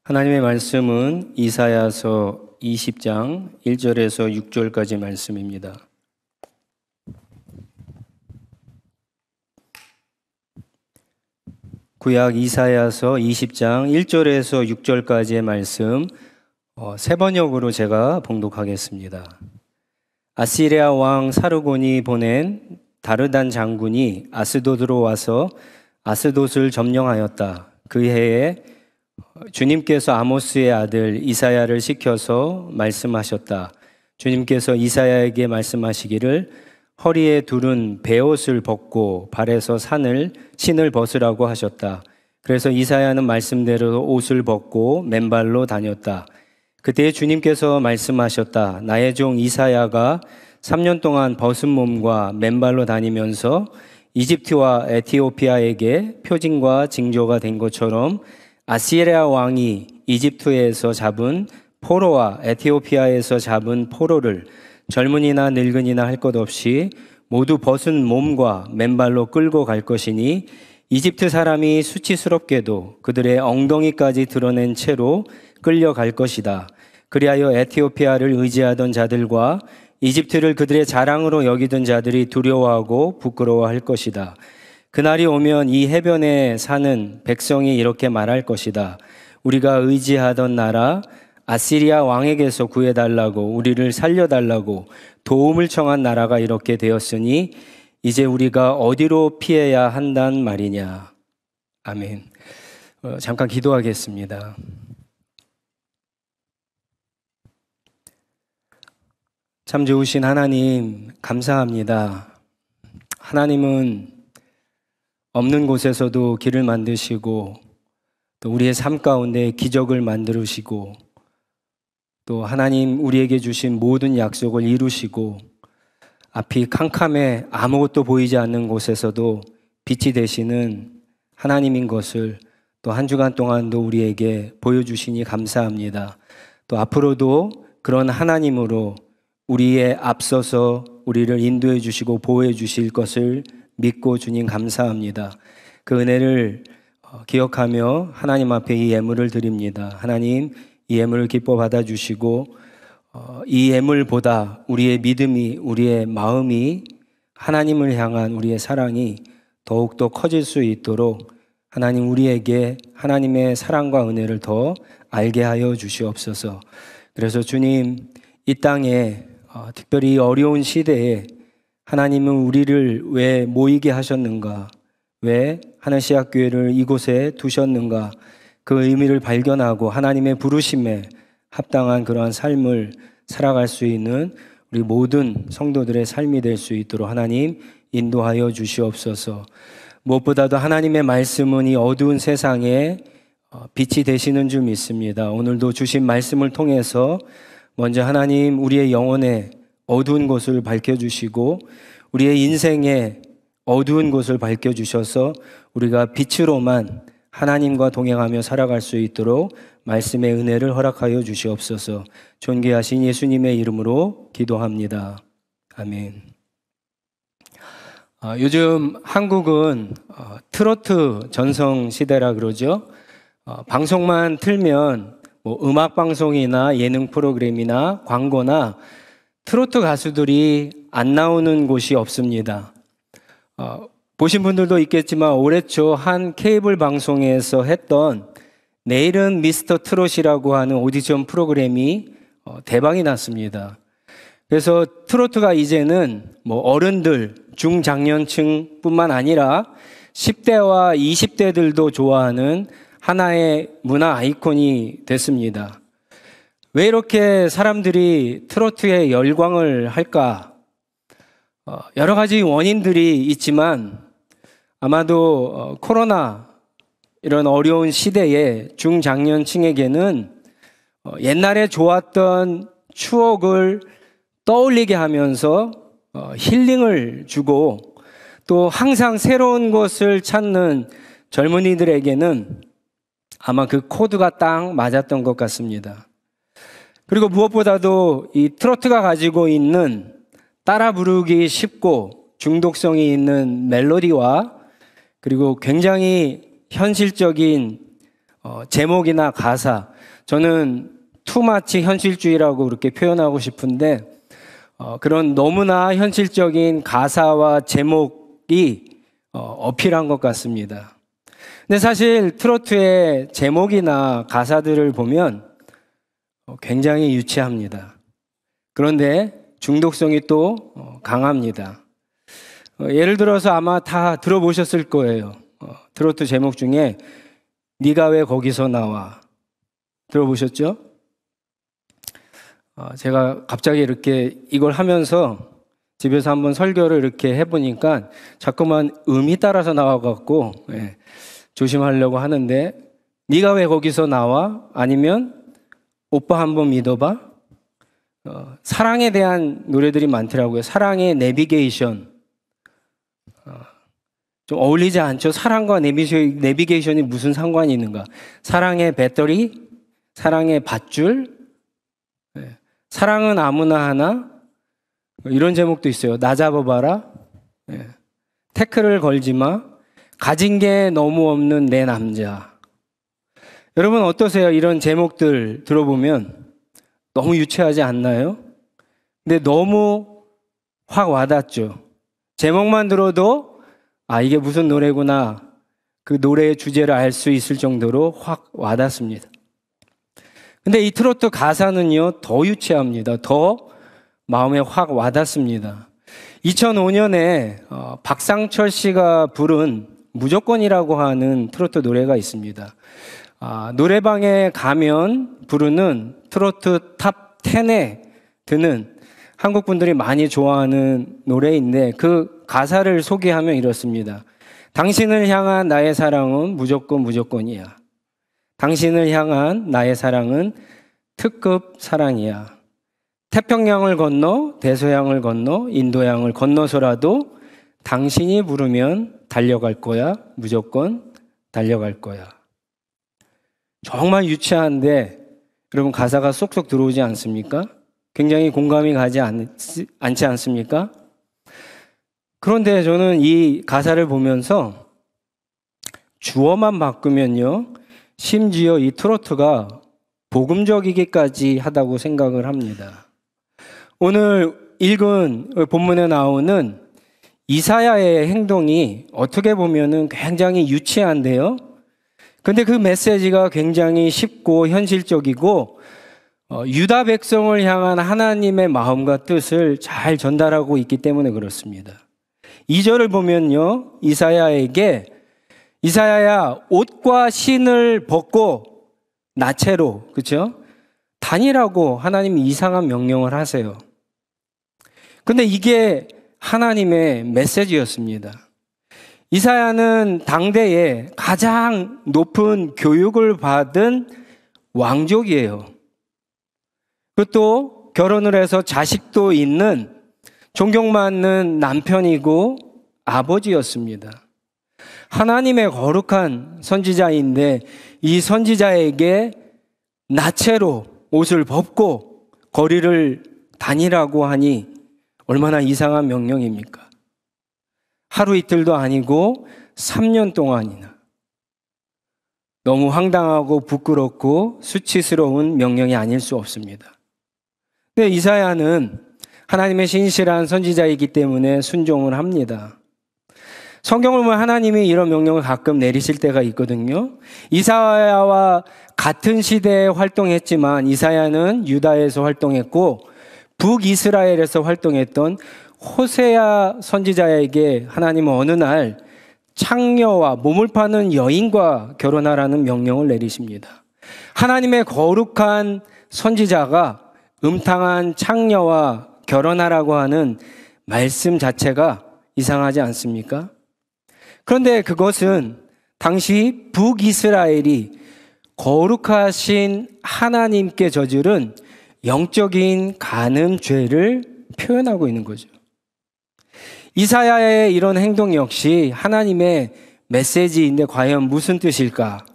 하나님의 말씀은 이사야서 20장 1절에서 6절까지 말씀입니다. 구약 이사야서 20장 1절에서 6절까지의 말씀 세 번역으로 제가 봉독하겠습니다. 아시리아 왕 사르곤이 보낸 다르단 장군이 아스돗으로 와서 아스돗을 점령하였다. 그 해에 주님께서 아모스의 아들 이사야를 시켜서 말씀하셨다. 주님께서 이사야에게 말씀하시기를 허리에 두른 베옷을 벗고 발에서 신을 벗으라고 하셨다. 그래서 이사야는 말씀대로 옷을 벗고 맨발로 다녔다. 그때 주님께서 말씀하셨다. 나의 종 이사야가 3년 동안 벗은 몸과 맨발로 다니면서 이집트와 에티오피아에게 표징과 징조가 된 것처럼 아시리아 왕이 이집트에서 잡은 포로와 에티오피아에서 잡은 포로를 젊은이나 늙은이나 할 것 없이 모두 벗은 몸과 맨발로 끌고 갈 것이니 이집트 사람이 수치스럽게도 그들의 엉덩이까지 드러낸 채로 끌려갈 것이다. 그리하여 에티오피아를 의지하던 자들과 이집트를 그들의 자랑으로 여기던 자들이 두려워하고 부끄러워할 것이다. 그날이 오면 이 해변에 사는 백성이 이렇게 말할 것이다. 우리가 의지하던 나라 아시리아 왕에게서 구해달라고, 우리를 살려달라고 도움을 청한 나라가 이렇게 되었으니 이제 우리가 어디로 피해야 한단 말이냐. 아멘. 잠깐 기도하겠습니다. 참 좋으신 하나님, 감사합니다. 하나님은 없는 곳에서도 길을 만드시고 또 우리의 삶 가운데 기적을 만드시고 또 하나님 우리에게 주신 모든 약속을 이루시고 앞이 캄캄해 아무것도 보이지 않는 곳에서도 빛이 되시는 하나님인 것을 또 한 주간 동안도 우리에게 보여주시니 감사합니다. 또 앞으로도 그런 하나님으로 우리의 앞서서 우리를 인도해 주시고 보호해 주실 것을 믿고 주님 감사합니다. 그 은혜를 기억하며 하나님 앞에 이 예물을 드립니다. 하나님 이 예물을 기뻐 받아주시고 이 예물보다 우리의 믿음이, 우리의 마음이 하나님을 향한 우리의 사랑이 더욱더 커질 수 있도록 하나님 우리에게 하나님의 사랑과 은혜를 더 알게 하여 주시옵소서. 그래서 주님 이 땅에 특별히 어려운 시대에 하나님은 우리를 왜 모이게 하셨는가? 왜 하늘시학교회를 이곳에 두셨는가? 그 의미를 발견하고 하나님의 부르심에 합당한 그러한 삶을 살아갈 수 있는 우리 모든 성도들의 삶이 될 수 있도록 하나님 인도하여 주시옵소서. 무엇보다도 하나님의 말씀은 이 어두운 세상에 빛이 되시는 줄 믿습니다. 오늘도 주신 말씀을 통해서 먼저 하나님 우리의 영혼에 어두운 곳을 밝혀주시고 우리의 인생에 어두운 곳을 밝혀주셔서 우리가 빛으로만 하나님과 동행하며 살아갈 수 있도록 말씀의 은혜를 허락하여 주시옵소서. 존귀하신 예수님의 이름으로 기도합니다. 아멘. 요즘 한국은 트로트 전성 시대라 그러죠. 방송만 틀면 음악 방송이나 예능 프로그램이나 광고나 트로트 가수들이 안 나오는 곳이 없습니다. 보신 분들도 있겠지만 올해 초 한 케이블 방송에서 했던 내일은 미스터 트롯이라고 하는 오디션 프로그램이 대박이 났습니다. 그래서 트로트가 이제는 어른들, 중장년층뿐만 아니라 10대와 20대들도 좋아하는 하나의 문화 아이콘이 됐습니다. 왜 이렇게 사람들이 트로트에 열광을 할까? 여러 가지 원인들이 있지만 아마도 코로나 이런 어려운 시대에 중장년층에게는 옛날에 좋았던 추억을 떠올리게 하면서 힐링을 주고 또 항상 새로운 것을 찾는 젊은이들에게는 아마 그 코드가 딱 맞았던 것 같습니다. 그리고 무엇보다도 이 트로트가 가지고 있는 따라 부르기 쉽고 중독성이 있는 멜로디와 그리고 굉장히 현실적인 제목이나 가사, 저는 투마치 현실주의라고 그렇게 표현하고 싶은데 그런 너무나 현실적인 가사와 제목이 어필한 것 같습니다. 근데 사실 트로트의 제목이나 가사들을 보면 굉장히 유치합니다. 그런데 중독성이 또 강합니다. 예를 들어서 아마 다 들어보셨을 거예요. 트로트 제목 중에 네가 왜 거기서 나와? 들어보셨죠? 제가 갑자기 이렇게 이걸 하면서 집에서 한번 설교를 이렇게 해보니까 자꾸만 음이 따라서 나와갖고 조심하려고 하는데, 네가 왜 거기서 나와? 아니면 오빠 한번 믿어봐? 사랑에 대한 노래들이 많더라고요. 사랑의 내비게이션. 좀 어울리지 않죠? 사랑과 내비게이션이 무슨 상관이 있는가? 사랑의 배터리, 사랑의 밧줄, 사랑은 아무나 하나, 이런 제목도 있어요. 나 잡아봐라, 태클을 걸지 마, 가진 게 너무 없는 내 남자. 여러분 어떠세요? 이런 제목들 들어보면 너무 유치하지 않나요? 근데 너무 확 와닿죠. 제목만 들어도 이게 무슨 노래구나, 그 노래의 주제를 알 수 있을 정도로 확 와닿습니다. 근데 이 트로트 가사는요, 더 유치합니다. 더 마음에 확 와닿습니다. 2005년에 박상철 씨가 부른 무조건이라고 하는 트로트 노래가 있습니다. 노래방에 가면 부르는 트로트 탑 10에 드는 한국 분들이 많이 좋아하는 노래인데, 그 가사를 소개하면 이렇습니다. 당신을 향한 나의 사랑은 무조건 무조건이야. 당신을 향한 나의 사랑은 특급 사랑이야. 태평양을 건너 대서양을 건너 인도양을 건너서라도 당신이 부르면 달려갈 거야. 무조건 달려갈 거야. 정말 유치한데 여러분 가사가 쏙쏙 들어오지 않습니까? 굉장히 공감이 가지 않지 않습니까? 그런데 저는 이 가사를 보면서 주어만 바꾸면요, 심지어 이 트로트가 복음적이기까지 하다고 생각을 합니다. 오늘 읽은 본문에 나오는 이사야의 행동이 어떻게 보면은 굉장히 유치한데요. 근데 그 메시지가 굉장히 쉽고 현실적이고 유다 백성을 향한 하나님의 마음과 뜻을 잘 전달하고 있기 때문에 그렇습니다. 2절을 보면요, 이사야야 옷과 신을 벗고 나체로, 그렇죠? 다니라고 하나님이 이상한 명령을 하세요. 근데 이게 하나님의 메시지였습니다. 이사야는 당대에 가장 높은 교육을 받은 왕족이에요. 그것도 결혼을 해서 자식도 있는 존경받는 남편이고 아버지였습니다. 하나님의 거룩한 선지자인데 이 선지자에게 나체로 옷을 벗고 거리를 다니라고 하니 얼마나 이상한 명령입니까? 하루 이틀도 아니고 3년 동안이나. 너무 황당하고 부끄럽고 수치스러운 명령이 아닐 수 없습니다. 근데 이사야는 하나님의 신실한 선지자이기 때문에 순종을 합니다. 성경을 보면 하나님이 이런 명령을 가끔 내리실 때가 있거든요. 이사야와 같은 시대에 활동했지만 이사야는 유다에서 활동했고 북이스라엘에서 활동했던 호세아 선지자에게 하나님은 어느 날 창녀와 몸을 파는 여인과 결혼하라는 명령을 내리십니다. 하나님의 거룩한 선지자가 음탕한 창녀와 결혼하라고 하는 말씀 자체가 이상하지 않습니까? 그런데 그것은 당시 북이스라엘이 거룩하신 하나님께 저지른 영적인 간음죄를 표현하고 있는 거죠. 이사야의 이런 행동 역시 하나님의 메시지인데 과연 무슨 뜻일까?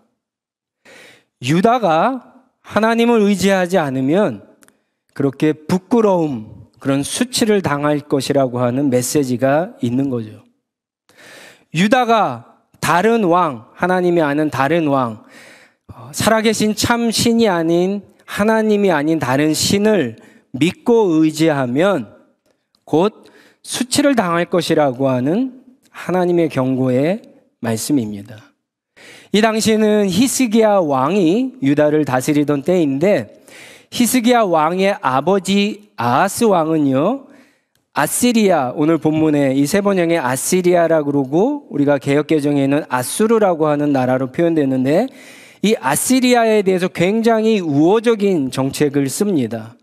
유다가 하나님을 의지하지 않으면 그렇게 부끄러움, 그런 수치를 당할 것이라고 하는 메시지가 있는 거죠. 유다가 다른 왕, 하나님이 아는 다른 왕, 살아계신 참 신이 아닌 하나님이 아닌 다른 신을 믿고 의지하면 곧 수치를 당할 것이라고 하는 하나님의 경고의 말씀입니다. 이 당시에는 히스기야 왕이 유다를 다스리던 때인데 히스기야 왕의 아버지 아하스 왕은요, 아시리아, 오늘 본문에 이 세 번역에 아시리아라고 그러고 우리가 개역개정에는 아수르라고 하는 나라로 표현되는데 이 아시리아에 대해서 굉장히 우호적인 정책을 씁니다.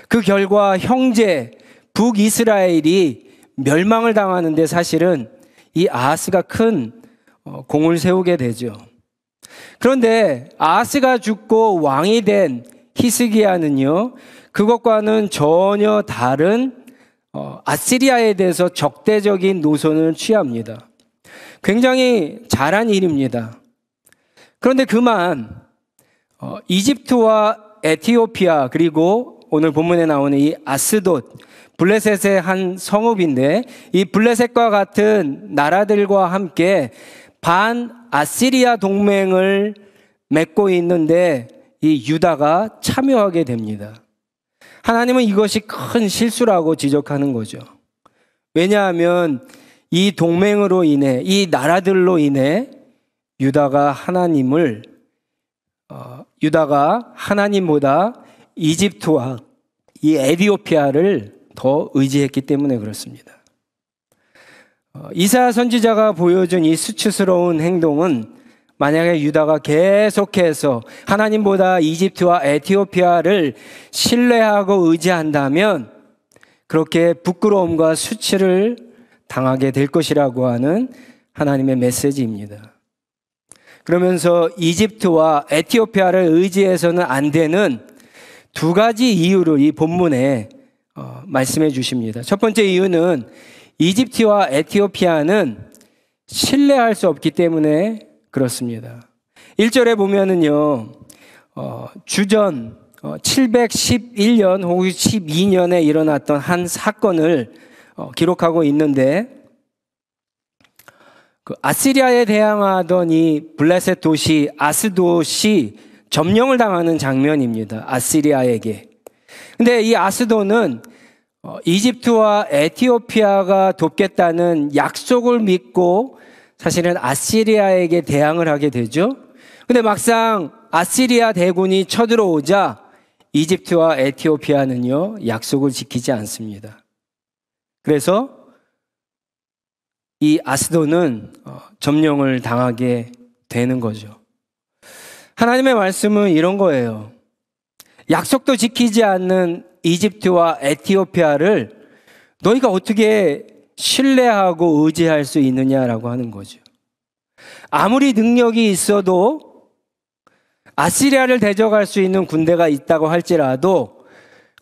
그 결과 형제 북이스라엘이 멸망을 당하는데 사실은 이 아하스가 큰 공을 세우게 되죠. 그런데 아하스가 죽고 왕이 된 히스기야는요, 그것과는 전혀 다른 아시리아에 대해서 적대적인 노선을 취합니다. 굉장히 잘한 일입니다. 그런데 그만 이집트와 에티오피아 그리고 오늘 본문에 나오는 이 아스돗, 블레셋의 한 성읍인데 이 블레셋과 같은 나라들과 함께 반아시리아 동맹을 맺고 있는데 이 유다가 참여하게 됩니다. 하나님은 이것이 큰 실수라고 지적하는 거죠. 왜냐하면 이 동맹으로 인해, 이 나라들로 인해 유다가 하나님보다 이집트와 이 에티오피아를 더 의지했기 때문에 그렇습니다. 이사야 선지자가 보여준 이 수치스러운 행동은 만약에 유다가 계속해서 하나님보다 이집트와 에티오피아를 신뢰하고 의지한다면 그렇게 부끄러움과 수치를 당하게 될 것이라고 하는 하나님의 메시지입니다. 그러면서 이집트와 에티오피아를 의지해서는 안 되는 두 가지 이유를 이 본문에 말씀해 주십니다. 첫 번째 이유는 이집트와 에티오피아는 신뢰할 수 없기 때문에 그렇습니다. 1절에 보면은요, 주전 711년 혹은 12년에 일어났던 한 사건을 기록하고 있는데 그 아시리아에 대항하던 이 블레셋 도시 아스돗이 점령을 당하는 장면입니다. 아시리아에게. 근데 이 아스돗은 이집트와 에티오피아가 돕겠다는 약속을 믿고 사실은 아시리아에게 대항을 하게 되죠. 근데 막상 아시리아 대군이 쳐들어오자 이집트와 에티오피아는요, 약속을 지키지 않습니다. 그래서 이 아스돗은 점령을 당하게 되는 거죠. 하나님의 말씀은 이런 거예요. 약속도 지키지 않는 이집트와 에티오피아를 너희가 어떻게 신뢰하고 의지할 수 있느냐라고 하는 거죠. 아무리 능력이 있어도 아시리아를 대적할 수 있는 군대가 있다고 할지라도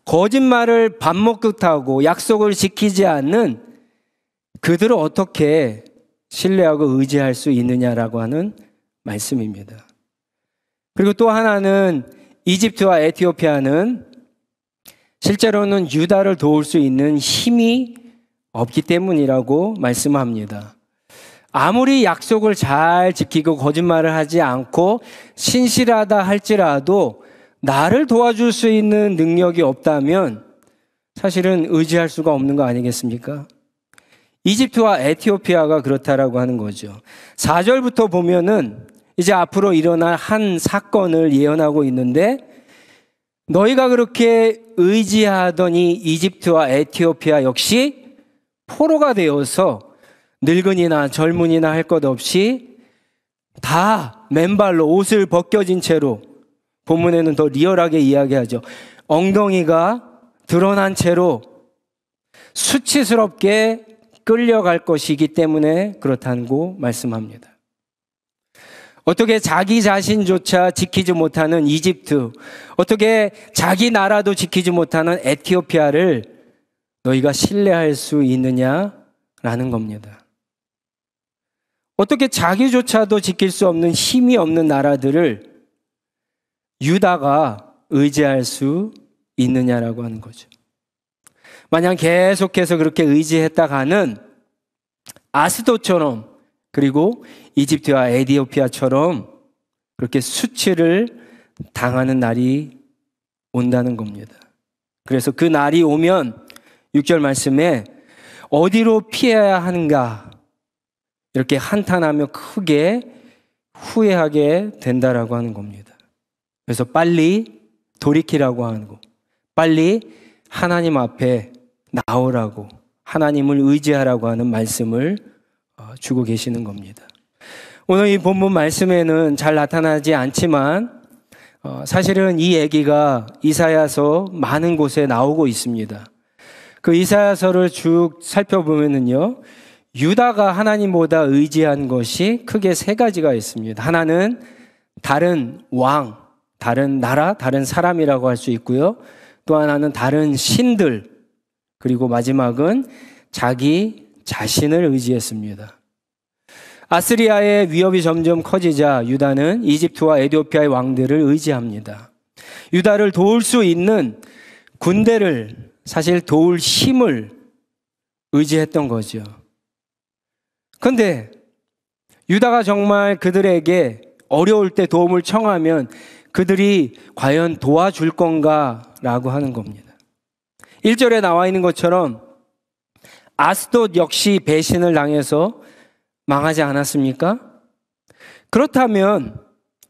거짓말을 밥 먹듯 하고 약속을 지키지 않는 그들을 어떻게 신뢰하고 의지할 수 있느냐라고 하는 말씀입니다. 그리고 또 하나는 이집트와 에티오피아는 실제로는 유다를 도울 수 있는 힘이 없기 때문이라고 말씀합니다. 아무리 약속을 잘 지키고 거짓말을 하지 않고 신실하다 할지라도 나를 도와줄 수 있는 능력이 없다면 사실은 의지할 수가 없는 거 아니겠습니까? 이집트와 에티오피아가 그렇다라고 하는 거죠. 4절부터 보면은 이제 앞으로 일어날 한 사건을 예언하고 있는데 너희가 그렇게 의지하던 이 이집트와 에티오피아 역시 포로가 되어서 늙은이나 젊은이나 할 것 없이 다 맨발로 옷을 벗겨진 채로, 본문에는 더 리얼하게 이야기하죠. 엉덩이가 드러난 채로 수치스럽게 끌려갈 것이기 때문에 그렇다고 말씀합니다. 어떻게 자기 자신조차 지키지 못하는 이집트, 어떻게 자기 나라도 지키지 못하는 에티오피아를 너희가 신뢰할 수 있느냐라는 겁니다. 어떻게 자기조차도 지킬 수 없는 힘이 없는 나라들을 유다가 의지할 수 있느냐라고 하는 거죠. 만약 계속해서 그렇게 의지했다가는 아스돗처럼 그리고 이집트와 에티오피아처럼 그렇게 수치를 당하는 날이 온다는 겁니다. 그래서 그 날이 오면 6절 말씀에 어디로 피해야 하는가 이렇게 한탄하며 크게 후회하게 된다라고 하는 겁니다. 그래서 빨리 돌이키라고 하고 빨리 하나님 앞에 나오라고 하나님을 의지하라고 하는 말씀을 주고 계시는 겁니다. 오늘 이 본문 말씀에는 잘 나타나지 않지만 사실은 이 얘기가 이사야서 많은 곳에 나오고 있습니다. 그 이사야서를 쭉 살펴보면은요, 유다가 하나님보다 의지한 것이 크게 세 가지가 있습니다. 하나는 다른 왕, 다른 나라, 다른 사람이라고 할 수 있고요. 또 하나는 다른 신들, 그리고 마지막은 자기 자신을 의지했습니다. 아스리아의 위협이 점점 커지자 유다는 이집트와 에티오피아의 왕들을 의지합니다. 유다를 도울 수 있는 군대를, 사실 도울 힘을 의지했던 거죠. 그런데 유다가 정말 그들에게 어려울 때 도움을 청하면 그들이 과연 도와줄 건가라고 하는 겁니다. 1절에 나와 있는 것처럼 아스돗 역시 배신을 당해서 망하지 않았습니까? 그렇다면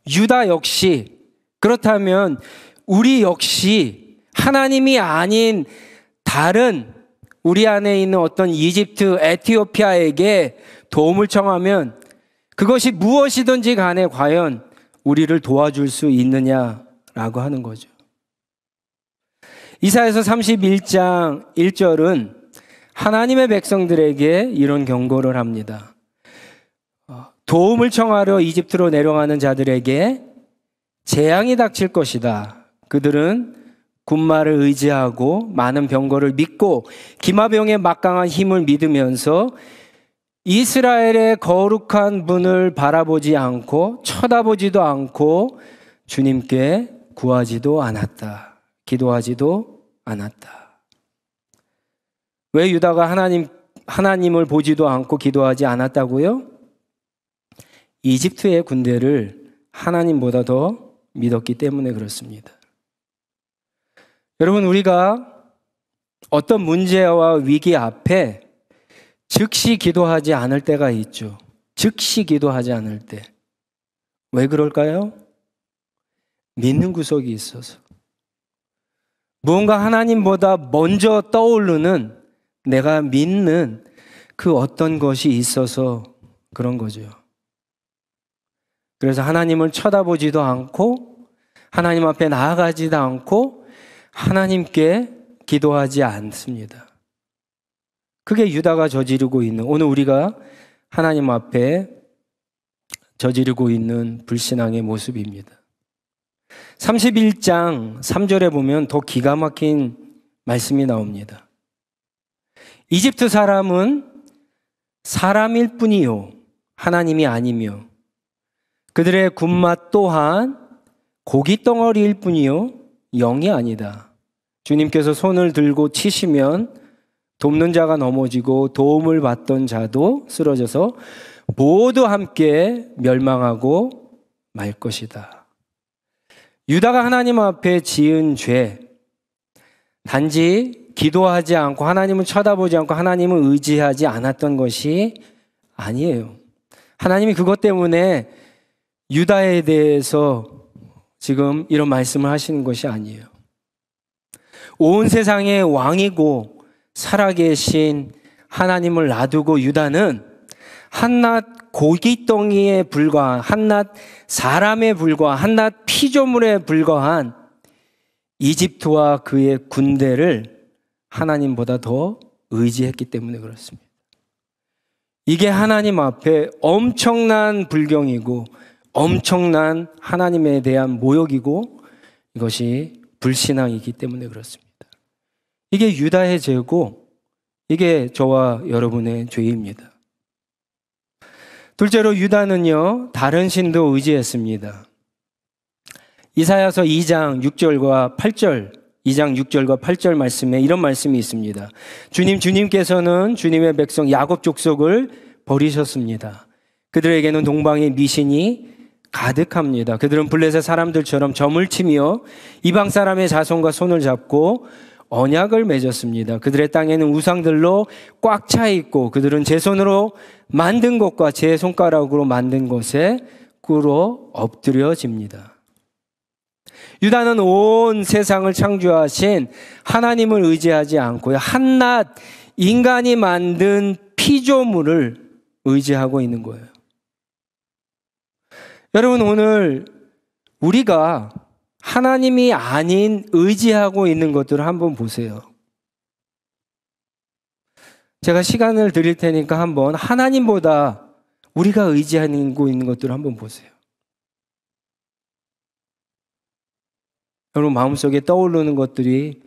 유다 역시, 그렇다면 우리 역시 하나님이 아닌 다른 우리 안에 있는 어떤 이집트, 에티오피아에게 도움을 청하면 그것이 무엇이든지 간에 과연 우리를 도와줄 수 있느냐라고 하는 거죠. 이사야서 31장 1절은 하나님의 백성들에게 이런 경고를 합니다. 도움을 청하러 이집트로 내려가는 자들에게 재앙이 닥칠 것이다. 그들은 군마를 의지하고 많은 병거를 믿고 기마병의 막강한 힘을 믿으면서 이스라엘의 거룩한 분을 바라보지 않고 쳐다보지도 않고 주님께 구하지도 않았다. 기도하지도 않았다. 왜 유다가 하나님을 보지도 않고 기도하지 않았다고요? 이집트의 군대를 하나님보다 더 믿었기 때문에 그렇습니다. 여러분, 우리가 어떤 문제와 위기 앞에 즉시 기도하지 않을 때가 있죠. 즉시 기도하지 않을 때. 왜 그럴까요? 믿는 구석이 있어서. 무언가 하나님보다 먼저 떠오르는 내가 믿는 그 어떤 것이 있어서 그런 거죠. 그래서 하나님을 쳐다보지도 않고 하나님 앞에 나아가지도 않고 하나님께 기도하지 않습니다. 그게 유다가 저지르고 있는, 오늘 우리가 하나님 앞에 저지르고 있는 불신앙의 모습입니다. 31장 3절에 보면 더 기가 막힌 말씀이 나옵니다. 이집트 사람은 사람일 뿐이요 하나님이 아니며 그들의 군맛 또한 고기 덩어리일 뿐이요 영이 아니다. 주님께서 손을 들고 치시면 돕는 자가 넘어지고 도움을 받던 자도 쓰러져서 모두 함께 멸망하고 말 것이다. 유다가 하나님 앞에 지은 죄, 단지 기도하지 않고 하나님을 쳐다보지 않고 하나님을 의지하지 않았던 것이 아니에요. 하나님이 그것 때문에 유다에 대해서 지금 이런 말씀을 하시는 것이 아니에요. 온 세상의 왕이고 살아계신 하나님을 놔두고 유다는 한낱 고깃덩이에 불과한, 한낱 사람에 불과한, 한낱 피조물에 불과한 이집트와 그의 군대를 하나님보다 더 의지했기 때문에 그렇습니다. 이게 하나님 앞에 엄청난 불경이고 엄청난 하나님에 대한 모욕이고 이것이 불신앙이기 때문에 그렇습니다. 이게 유다의 죄고 이게 저와 여러분의 죄입니다. 둘째로 유다는요, 다른 신도 의지했습니다. 이사야서 2장 6절과 8절, 2장 6절과 8절 말씀에 이런 말씀이 있습니다. 주님께서는 주님의 백성 야곱 족속을 버리셨습니다. 그들에게는 동방의 미신이 가득합니다. 그들은 블레셋 사람들처럼 점을 치며 이방 사람의 자손과 손을 잡고 언약을 맺었습니다. 그들의 땅에는 우상들로 꽉 차 있고 그들은 제 손으로 만든 것과 제 손가락으로 만든 것에 꿇어 엎드려집니다. 유다는 온 세상을 창조하신 하나님을 의지하지 않고요, 한낱 인간이 만든 피조물을 의지하고 있는 거예요. 여러분, 오늘 우리가 하나님이 아닌 의지하고 있는 것들을 한번 보세요. 제가 시간을 드릴 테니까 한번 하나님보다 우리가 의지하고 있는 것들을 한번 보세요. 여러분 마음속에 떠오르는 것들이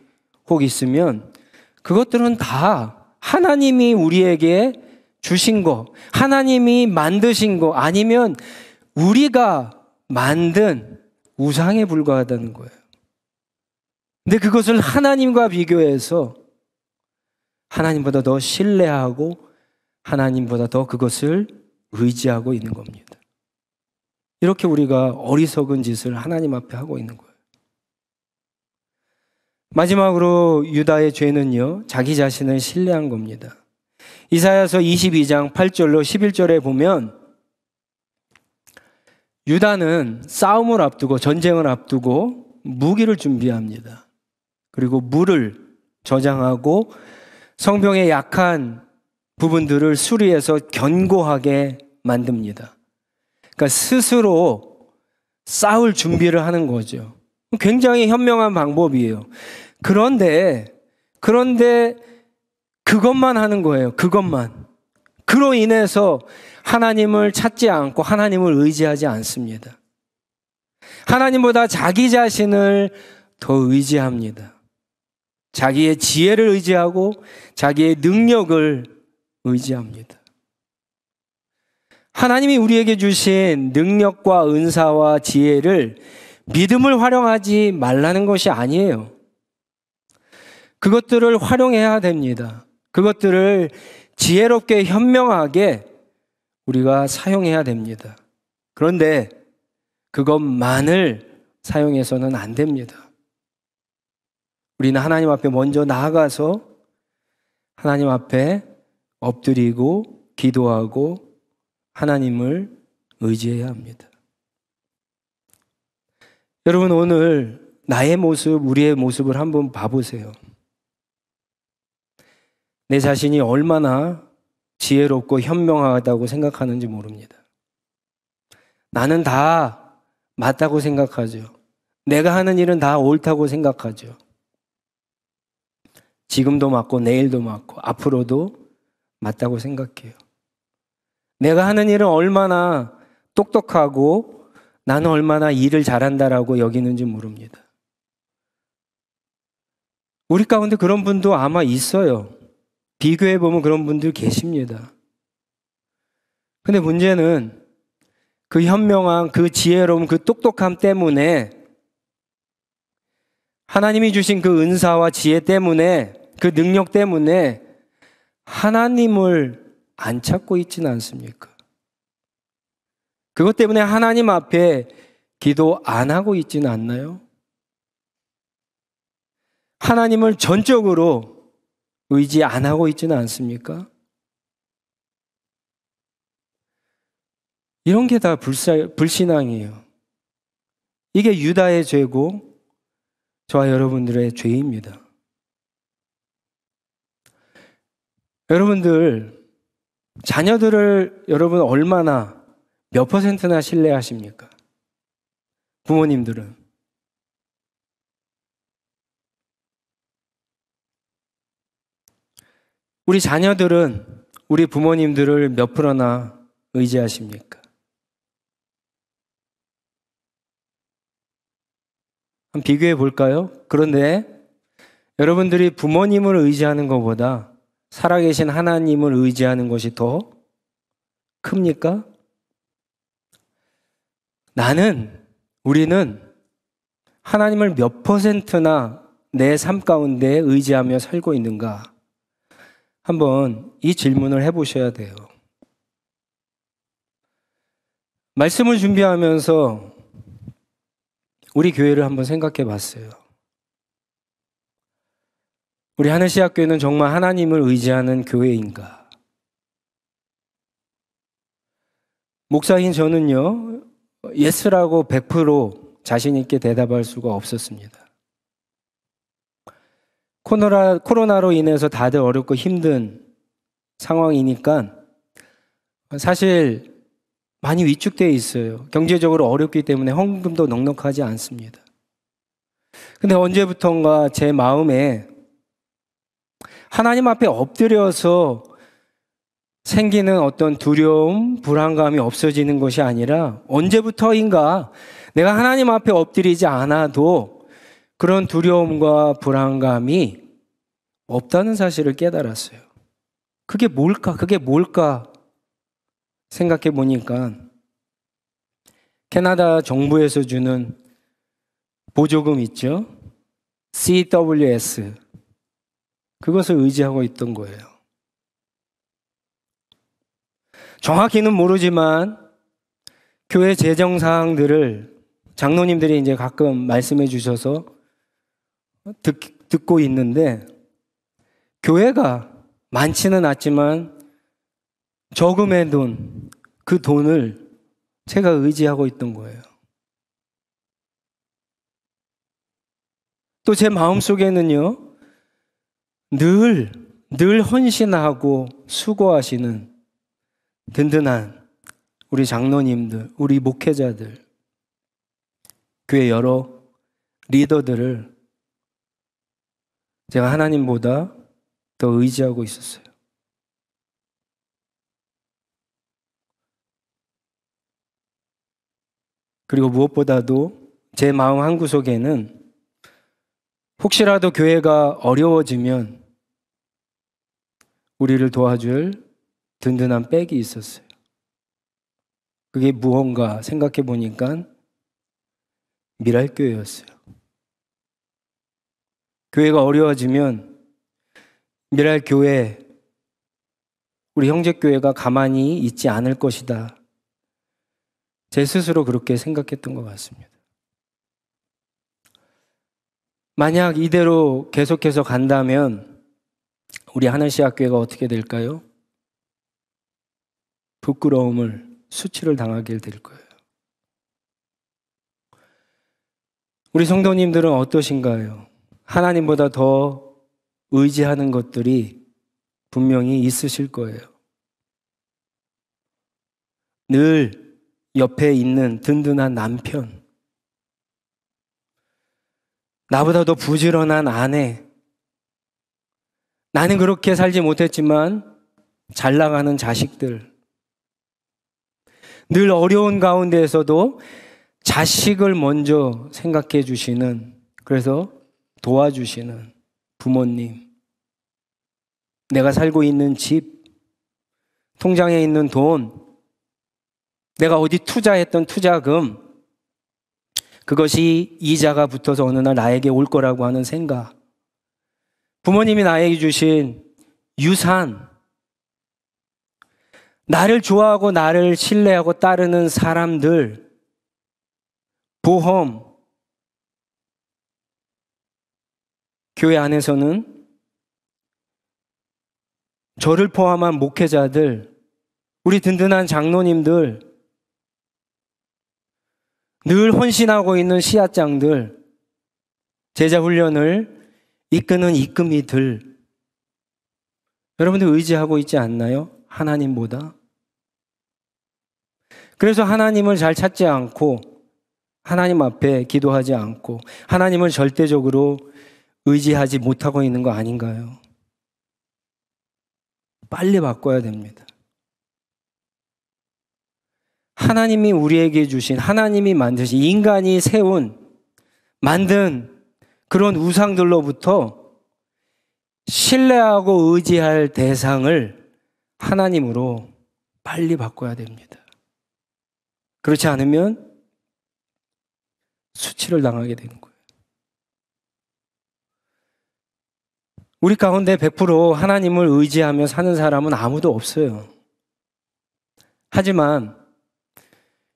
혹 있으면 그것들은 다 하나님이 우리에게 주신 거, 하나님이 만드신 거, 아니면 우리가 만든 우상에 불과하다는 거예요. 근데 그것을 하나님과 비교해서 하나님보다 더 신뢰하고 하나님보다 더 그것을 의지하고 있는 겁니다. 이렇게 우리가 어리석은 짓을 하나님 앞에 하고 있는 거예요. 마지막으로 유다의 죄는요, 자기 자신을 신뢰한 겁니다. 이사야서 22장 8절로 11절에 보면 유다는 싸움을 앞두고 전쟁을 앞두고 무기를 준비합니다. 그리고 물을 저장하고 성병의 약한 부분들을 수리해서 견고하게 만듭니다. 그러니까 스스로 싸울 준비를 하는 거죠. 굉장히 현명한 방법이에요. 그런데 그것만 하는 거예요. 그것만. 그로 인해서 하나님을 찾지 않고 하나님을 의지하지 않습니다. 하나님보다 자기 자신을 더 의지합니다. 자기의 지혜를 의지하고 자기의 능력을 의지합니다. 하나님이 우리에게 주신 능력과 은사와 지혜를 믿음을 활용하지 말라는 것이 아니에요. 그것들을 활용해야 됩니다. 그것들을 지혜롭게 현명하게 우리가 사용해야 됩니다. 그런데 그것만을 사용해서는 안 됩니다. 우리는 하나님 앞에 먼저 나아가서 하나님 앞에 엎드리고 기도하고 하나님을 의지해야 합니다. 여러분, 오늘 나의 모습, 우리의 모습을 한번 봐보세요. 내 자신이 얼마나 지혜롭고 현명하다고 생각하는지 모릅니다. 나는 다 맞다고 생각하죠. 내가 하는 일은 다 옳다고 생각하죠. 지금도 맞고 내일도 맞고 앞으로도 맞다고 생각해요. 내가 하는 일은 얼마나 똑똑하고 나는 얼마나 일을 잘한다라고 여기는지 모릅니다. 우리 가운데 그런 분도 아마 있어요. 비교해보면 그런 분들 계십니다. 근데 문제는 그 현명함, 그 지혜로움, 그 똑똑함 때문에, 하나님이 주신 그 은사와 지혜 때문에, 그 능력 때문에 하나님을 안 찾고 있지는 않습니까? 그것 때문에 하나님 앞에 기도 안 하고 있지는 않나요? 하나님을 전적으로 의지 안 하고 있지는 않습니까? 이런 게 다 불신앙이에요. 이게 유다의 죄고 저와 여러분들의 죄입니다. 여러분들, 자녀들을 여러분 얼마나 몇 %나 신뢰하십니까? 부모님들은. 우리 자녀들은 우리 부모님들을 몇 %나 의지하십니까? 한번 비교해 볼까요? 그런데 여러분들이 부모님을 의지하는 것보다 살아계신 하나님을 의지하는 것이 더 큽니까? 우리는 하나님을 몇 %나 내 삶 가운데 의지하며 살고 있는가? 한번 이 질문을 해보셔야 돼요. 말씀을 준비하면서 우리 교회를 한번 생각해 봤어요. 우리 하늘시학교회는 정말 하나님을 의지하는 교회인가? 목사인 저는요, 예스라고 100% 자신 있게 대답할 수가 없었습니다. 코로나로 인해서 다들 어렵고 힘든 상황이니까 사실 많이 위축되어 있어요. 경제적으로 어렵기 때문에 헌금도 넉넉하지 않습니다. 근데 언제부턴가 제 마음에 하나님 앞에 엎드려서 생기는 어떤 두려움, 불안감이 없어지는 것이 아니라 언제부터인가 내가 하나님 앞에 엎드리지 않아도 그런 두려움과 불안감이 없다는 사실을 깨달았어요. 그게 뭘까 생각해 보니까 캐나다 정부에서 주는 보조금 있죠? CWS. 그것을 의지하고 있던 거예요. 정확히는 모르지만 교회 재정 사항들을 장로님들이 이제 가끔 말씀해 주셔서 듣고 있는데 교회가 많지는 않지만 저금의 돈, 그 돈을 제가 의지하고 있던 거예요. 또 제 마음속에는요, 늘 헌신하고 수고하시는 든든한 우리 장로님들, 우리 목회자들, 교회 여러 리더들을 제가 하나님보다 더 의지하고 있었어요. 그리고 무엇보다도 제 마음 한구석에는 혹시라도 교회가 어려워지면 우리를 도와줄 든든한 백이 있었어요. 그게 무언가 생각해 보니까 미랄교회였어요. 교회가 어려워지면 미랄교회, 우리 형제교회가 가만히 있지 않을 것이다. 제 스스로 그렇게 생각했던 것 같습니다. 만약 이대로 계속해서 간다면 우리 하늘시학교회가 어떻게 될까요? 부끄러움을, 수치를 당하게 될 거예요. 우리 성도님들은 어떠신가요? 하나님보다 더 의지하는 것들이 분명히 있으실 거예요. 늘 옆에 있는 든든한 남편, 나보다 더 부지런한 아내, 나는 그렇게 살지 못했지만 잘 나가는 자식들, 늘 어려운 가운데에서도 자식을 먼저 생각해 주시는, 그래서 도와주시는 부모님, 내가 살고 있는 집, 통장에 있는 돈, 내가 어디 투자했던 투자금, 그것이 이자가 붙어서 어느 날 나에게 올 거라고 하는 생각, 부모님이 나에게 주신 유산, 나를 좋아하고 나를 신뢰하고 따르는 사람들, 보험, 교회 안에서는 저를 포함한 목회자들, 우리 든든한 장로님들, 늘 헌신하고 있는 씨앗장들, 제자 훈련을 이끄는 이끄미들, 여러분들 의지하고 있지 않나요? 하나님보다. 그래서 하나님을 잘 찾지 않고 하나님 앞에 기도하지 않고 하나님을 절대적으로 의지하지 못하고 있는 거 아닌가요? 빨리 바꿔야 됩니다. 하나님이 우리에게 주신, 하나님이 만드신, 인간이 만든 그런 우상들로부터 신뢰하고 의지할 대상을 하나님으로 빨리 바꿔야 됩니다. 그렇지 않으면 수치를 당하게 되는 거예요. 우리 가운데 100% 하나님을 의지하며 사는 사람은 아무도 없어요. 하지만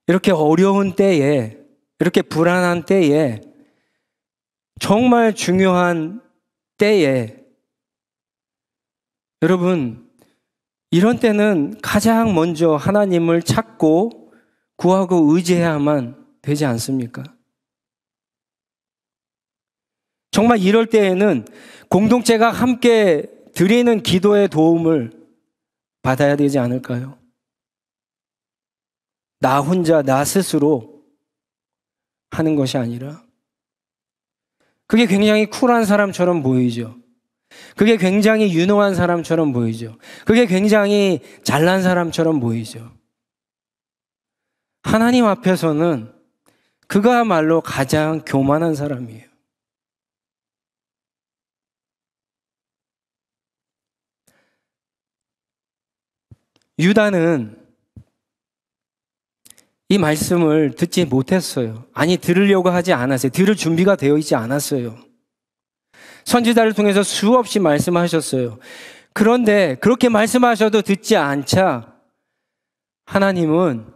이렇게 어려운 때에, 이렇게 불안한 때에, 정말 중요한 때에, 여러분, 이런 때는 가장 먼저 하나님을 찾고 구하고 의지해야만 되지 않습니까? 정말 이럴 때에는 공동체가 함께 드리는 기도의 도움을 받아야 되지 않을까요? 나 혼자, 나 스스로 하는 것이 아니라, 그게 굉장히 쿨한 사람처럼 보이죠. 그게 굉장히 유능한 사람처럼 보이죠. 그게 굉장히 잘난 사람처럼 보이죠. 하나님 앞에서는 그가야말로 가장 교만한 사람이에요. 유다는 이 말씀을 듣지 못했어요. 아니, 들으려고 하지 않았어요. 들을 준비가 되어 있지 않았어요. 선지자를 통해서 수없이 말씀하셨어요. 그런데 그렇게 말씀하셔도 듣지 않자 하나님은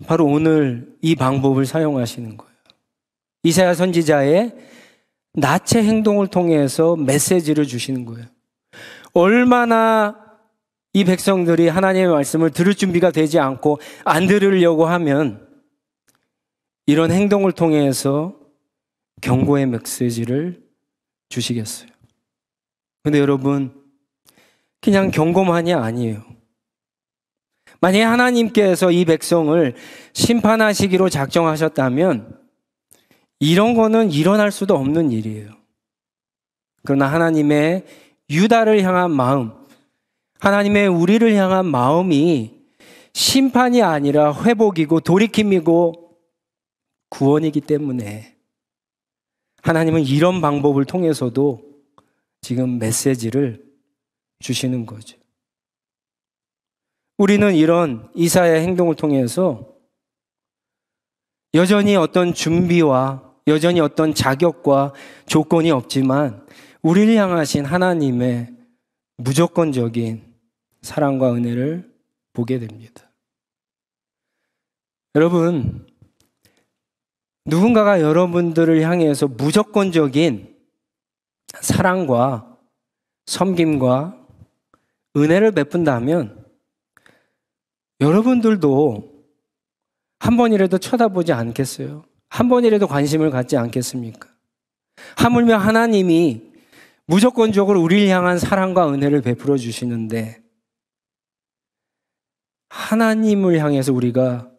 바로 오늘 이 방법을 사용하시는 거예요. 이사야 선지자의 나체 행동을 통해서 메시지를 주시는 거예요. 얼마나 이 백성들이 하나님의 말씀을 들을 준비가 되지 않고 안 들으려고 하면 이런 행동을 통해서 경고의 메시지를 주시겠어요. 근데 여러분, 그냥 경고만이 아니에요. 만약에 하나님께서 이 백성을 심판하시기로 작정하셨다면 이런 거는 일어날 수도 없는 일이에요. 그러나 하나님의 유다를 향한 마음, 하나님의 우리를 향한 마음이 심판이 아니라 회복이고 돌이킴이고 구원이기 때문에 하나님은 이런 방법을 통해서도 지금 메시지를 주시는 거죠. 우리는 이런 이사야의 행동을 통해서 여전히 어떤 준비와 여전히 어떤 자격과 조건이 없지만 우리를 향하신 하나님의 무조건적인 사랑과 은혜를 보게 됩니다. 여러분, 누군가가 여러분들을 향해서 무조건적인 사랑과 섬김과 은혜를 베푼다면 여러분들도 한 번이라도 쳐다보지 않겠어요? 한 번이라도 관심을 갖지 않겠습니까? 하물며 하나님이 무조건적으로 우리를 향한 사랑과 은혜를 베풀어 주시는데 하나님을 향해서 우리가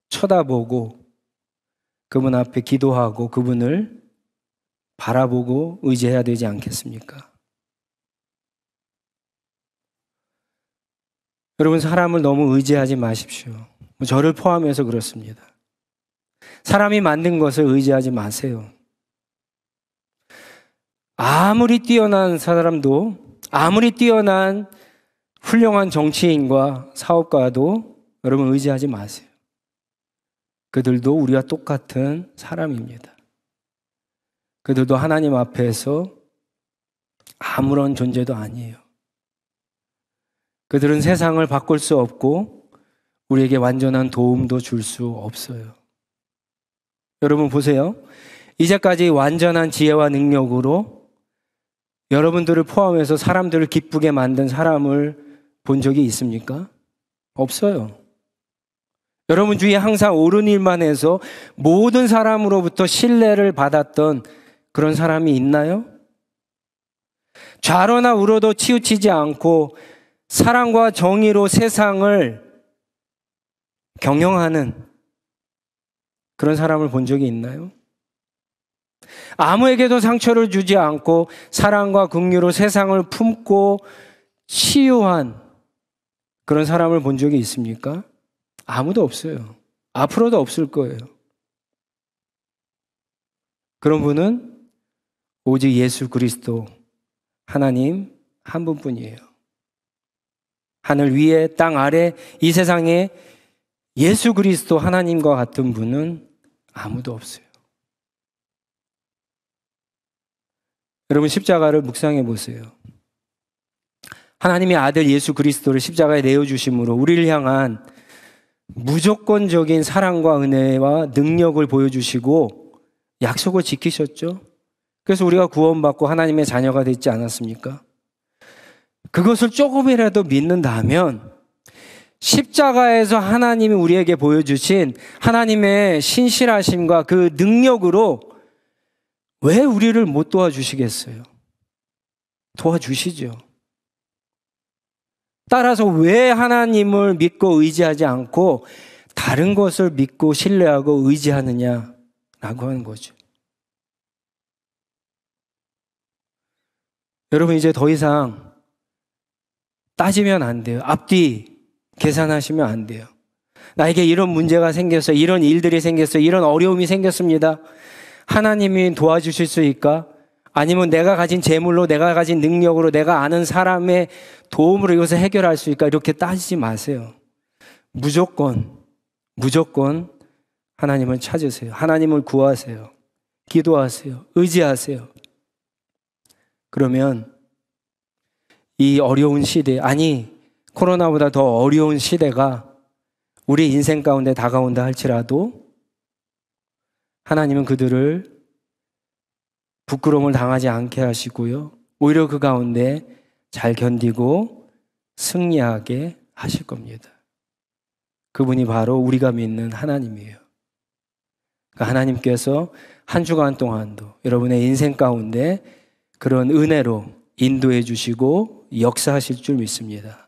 쳐다보고 그분 앞에 기도하고 그분을 바라보고 의지해야 되지 않겠습니까? 여러분, 사람을 너무 의지하지 마십시오. 저를 포함해서 그렇습니다. 사람이 만든 것을 의지하지 마세요. 아무리 뛰어난 사람도, 아무리 뛰어난 훌륭한 정치인과 사업가도 여러분 의지하지 마세요. 그들도 우리와 똑같은 사람입니다. 그들도 하나님 앞에서 아무런 존재도 아니에요. 그들은 세상을 바꿀 수 없고 우리에게 완전한 도움도 줄 수 없어요. 여러분 보세요. 이제까지 완전한 지혜와 능력으로 여러분들을 포함해서 사람들을 기쁘게 만든 사람을 본 적이 있습니까? 없어요. 여러분 주위에 항상 옳은 일만 해서 모든 사람으로부터 신뢰를 받았던 그런 사람이 있나요? 좌로나 우로도 치우치지 않고 사랑과 정의로 세상을 경영하는 그런 사람을 본 적이 있나요? 아무에게도 상처를 주지 않고 사랑과 긍휼로 세상을 품고 치유한 그런 사람을 본 적이 있습니까? 아무도 없어요. 앞으로도 없을 거예요. 그런 분은 오직 예수 그리스도 하나님 한 분뿐이에요. 하늘 위에 땅 아래 이 세상에 예수 그리스도 하나님과 같은 분은 아무도 없어요. 여러분 십자가를 묵상해 보세요. 하나님의 아들 예수 그리스도를 십자가에 내어주심으로 우리를 향한 무조건적인 사랑과 은혜와 능력을 보여주시고 약속을 지키셨죠. 그래서 우리가 구원받고 하나님의 자녀가 됐지 않았습니까? 그것을 조금이라도 믿는다면 십자가에서 하나님이 우리에게 보여주신 하나님의 신실하심과 그 능력으로 왜 우리를 못 도와주시겠어요? 도와주시죠. 따라서 왜 하나님을 믿고 의지하지 않고 다른 것을 믿고 신뢰하고 의지하느냐라고 하는 거죠. 여러분, 이제 더 이상 따지면 안 돼요. 앞뒤 계산하시면 안 돼요. 나에게 이런 문제가 생겼어요. 이런 일들이 생겼어요. 이런 어려움이 생겼습니다. 하나님이 도와주실 수 있을까? 아니면 내가 가진 재물로, 내가 가진 능력으로, 내가 아는 사람의 도움으로 이것을 해결할 수 있을까? 이렇게 따지지 마세요. 무조건 하나님을 찾으세요. 하나님을 구하세요. 기도하세요. 의지하세요. 그러면 이 어려운 시대, 아니 코로나보다 더 어려운 시대가 우리 인생 가운데 다가온다 할지라도 하나님은 그들을 부끄러움을 당하지 않게 하시고요. 오히려 그 가운데 잘 견디고 승리하게 하실 겁니다. 그분이 바로 우리가 믿는 하나님이에요. 그러니까 하나님께서 한 주간 동안도 여러분의 인생 가운데 그런 은혜로 인도해 주시고 역사하실 줄 믿습니다.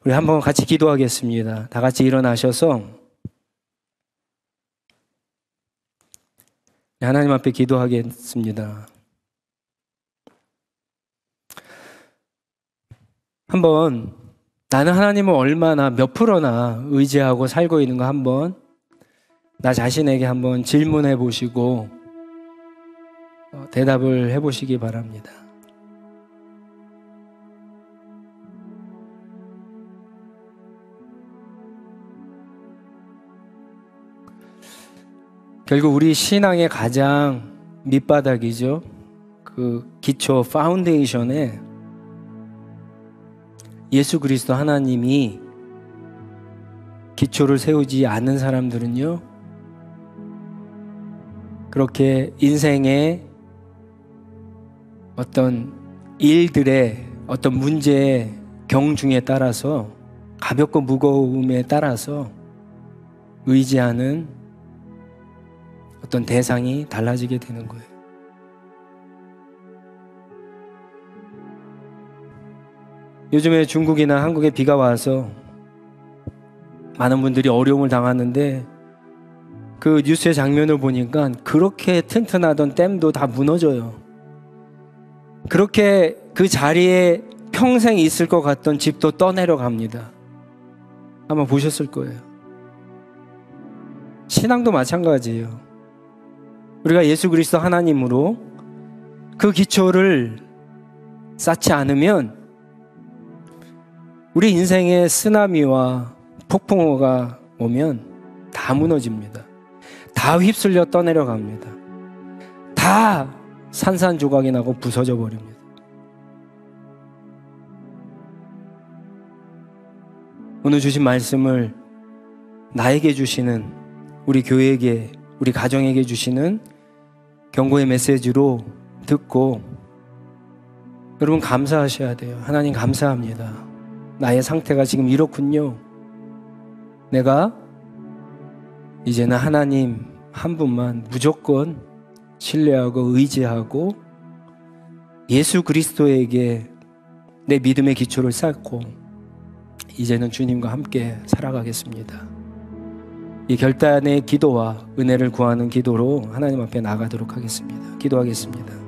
우리 한번 같이 기도하겠습니다. 다 같이 일어나셔서 하나님 앞에 기도하겠습니다. 한번 나는 하나님을 얼마나 몇 프로나 의지하고 살고 있는가 한번 나 자신에게 한번 질문해 보시고 대답을 해 보시기 바랍니다. 결국 우리 신앙의 가장 밑바닥이죠. 그 기초 파운데이션에 예수 그리스도 하나님이 기초를 세우지 않는 사람들은요, 그렇게 인생의 어떤 일들의 어떤 문제의 경중에 따라서 가볍고 무거움에 따라서 의지하는 어떤 대상이 달라지게 되는 거예요. 요즘에 중국이나 한국에 비가 와서 많은 분들이 어려움을 당하는데 그 뉴스의 장면을 보니까 그렇게 튼튼하던 댐도 다 무너져요. 그렇게 그 자리에 평생 있을 것 같던 집도 떠내려갑니다. 아마 보셨을 거예요. 신앙도 마찬가지예요. 우리가 예수 그리스도 하나님으로 그 기초를 쌓지 않으면 우리 인생에 쓰나미와 폭풍우가 오면 다 무너집니다. 다 휩쓸려 떠내려갑니다. 다 산산조각이 나고 부서져 버립니다. 오늘 주신 말씀을 나에게 주시는, 우리 교회에게, 우리 가정에게 주시는 경고의 메시지로 듣고 여러분 감사하셔야 돼요. 하나님 감사합니다. 나의 상태가 지금 이렇군요. 내가 이제는 하나님 한 분만 무조건 신뢰하고 의지하고 예수 그리스도에게 내 믿음의 기초를 쌓고 이제는 주님과 함께 살아가겠습니다. 이 결단의 기도와 은혜를 구하는 기도로 하나님 앞에 나가도록 하겠습니다. 기도하겠습니다.